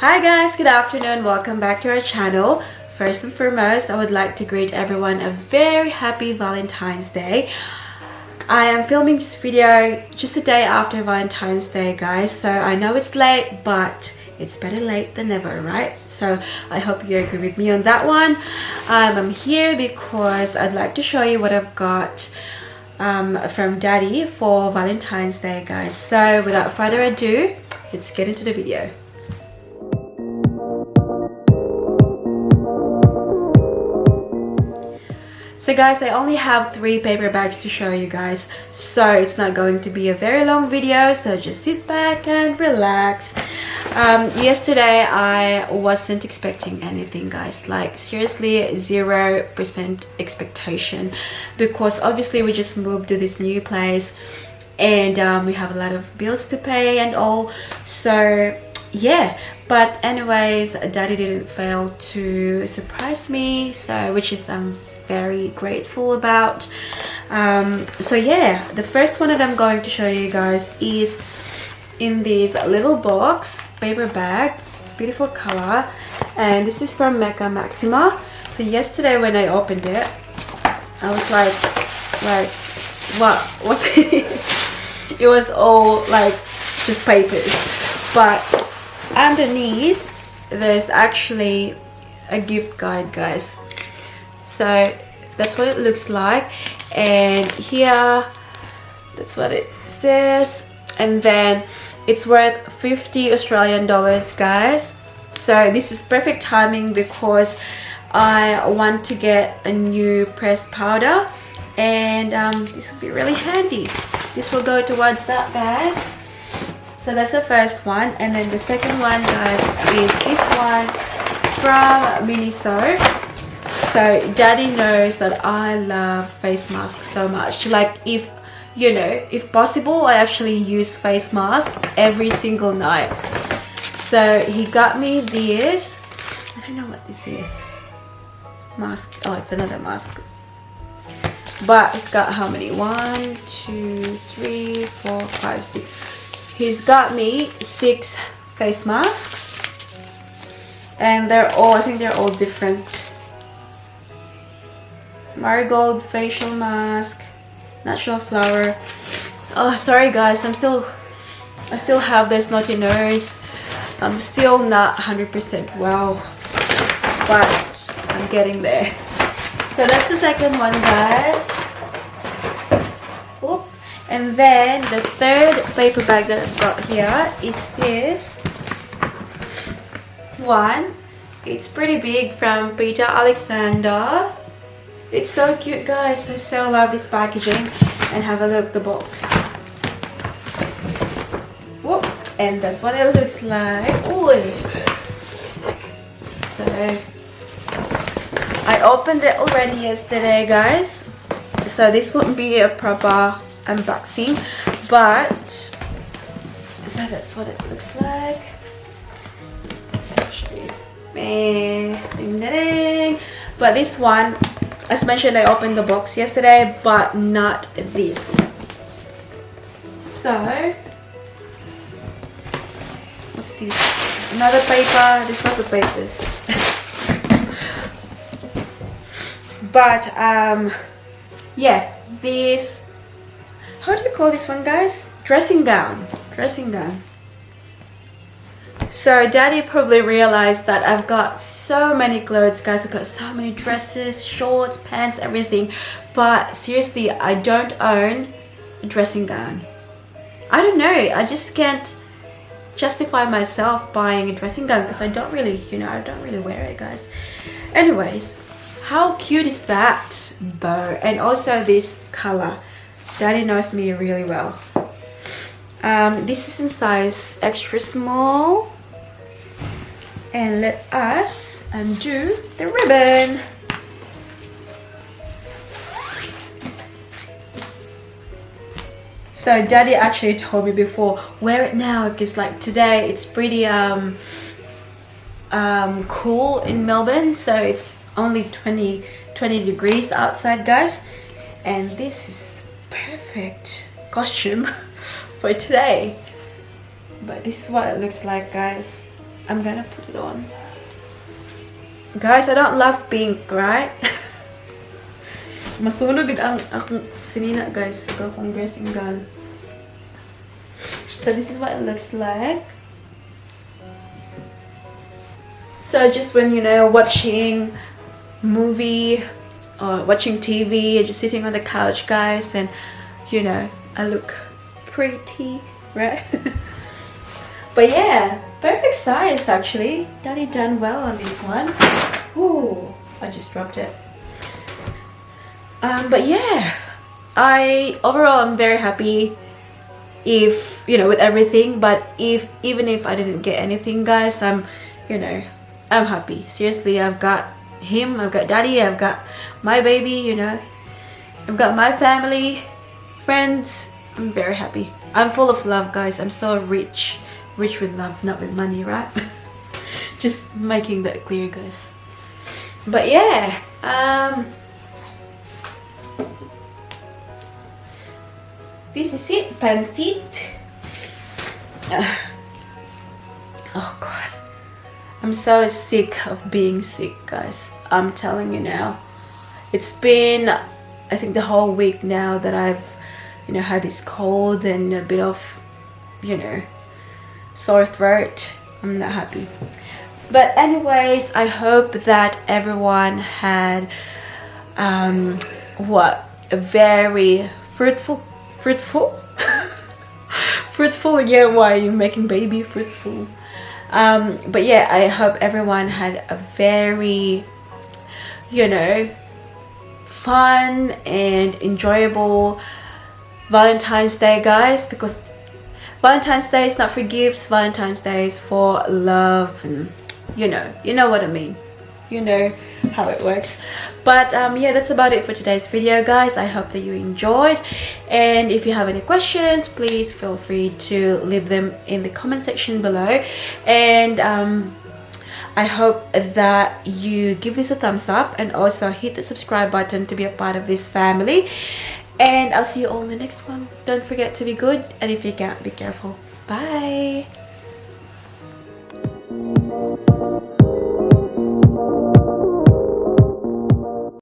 Hi guys, good afternoon. Welcome back to our channel. First and foremost, I would like to greet everyone a very happy Valentine's Day. I am filming this video just a day after Valentine's Day, guys. So I know it's late, but it's better late than never, right? So I hope you agree with me on that one. I'm here because I'd like to show you what I've got from Daddy for Valentine's Day, guys. So without further ado, let's get into the video. So guys, I only have 3 paper bags to show you guys, so it's not going to be a very long video, so just sit back and relax. Yesterday I wasn't expecting anything, guys, like seriously 0% expectation, because obviously we just moved to this new place and we have a lot of bills to pay and all, so yeah. But anyways, Daddy didn't fail to surprise me, so which is very grateful about. So yeah, the first one that I'm going to show you guys is in this little box paper bag. It's beautiful color, and this is from Mecca Maxima. So yesterday when I opened it, I was like what's it? It was all like just papers, but underneath there's actually a gift guide, guys. So that's what it looks like, and here that's what it says, and then it's worth 50 Australian dollars, guys. So this is perfect timing because I want to get a new pressed powder, and this would be really handy. This will go towards that, guys. So that's the first one, and then the second one, guys, is this one from Miniso. So Daddy knows that I love face masks so much. Like, if you know, if possible, I actually use face mask every single night. So he got me this. I don't know what this is. Mask. Oh, it's another mask. But it's got how many? 1, 2, 3, 4, 5, 6. He's got me 6 face masks, and they're all, I think they're all different. Marigold facial mask, natural flower. Oh, sorry guys, I still have this naughty nose. I'm still not 100% well, but I'm getting there. So that's the second one, guys. Oop. And then the third paper bag that I've got here is this one. It's pretty big, from Peter Alexander. It's so cute, guys. I so love this packaging. And have a look at the box. Whoop. And that's what it looks like. Ooh. So I opened it already yesterday, guys. So this won't be a proper unboxing, but so that's what it looks like. I'll show you. Ding, ding, ding. But this one, as mentioned, I opened the box yesterday, but not this. So, what's this? Another paper. This was the papers. But, yeah, this, how do you call this one, guys? Dressing gown. Dressing gown. So Daddy probably realized that I've got so many clothes, guys. I've got so many dresses, shorts, pants, everything. But seriously, I don't own a dressing gown. I don't know. I just can't justify myself buying a dressing gown because I don't really, I don't really wear it, guys. Anyways, how cute is that bow? And also this color. Daddy knows me really well. This is in size extra small. And let us undo the ribbon. So Daddy actually told me before, wear it now, because like today it's pretty cool in Melbourne, so it's only 20 degrees outside, guys, and this is perfect costume for today. But this is what it looks like, guys. I'm gonna put it on. Guys, I don't love pink, right? Masunog ang akong sinina, guys, sa akong dressing gown. So this is what it looks like. So just when, you know, watching movie or watching TV, just sitting on the couch, guys, and you know, I look pretty, right? But yeah, perfect size actually. Daddy done well on this one. Ooh, I just dropped it. But yeah, overall I'm very happy, if you know, with everything. But even if I didn't get anything, guys, I'm happy. Seriously, I've got him, I've got Daddy, I've got my baby, you know, I've got my family, friends. I'm very happy. I'm full of love, guys. I'm so rich with love, not with money, right? Just making that clear, guys. But yeah, this is it, pansit. Oh god, I'm so sick of being sick, guys. I'm telling you now. It's been, I think, the whole week now that I've, you know, had this cold and a bit of, you know, sore throat. I'm not happy. But anyways, I hope that everyone had a very fruitful fruitful, yeah, why are you making baby fruitful? But yeah, I hope everyone had a very, you know, fun and enjoyable Valentine's Day, guys, because Valentine's Day is not for gifts. Valentine's Day is for love, and you know what I mean. You know how it works. But yeah, that's about it for today's video, guys. I hope that you enjoyed, and if you have any questions, please feel free to leave them in the comment section below. And I hope that you give this a thumbs up and also hit the subscribe button to be a part of this family. And I'll see you all in the next one. Don't forget to be good, and if you can't, be careful. Bye.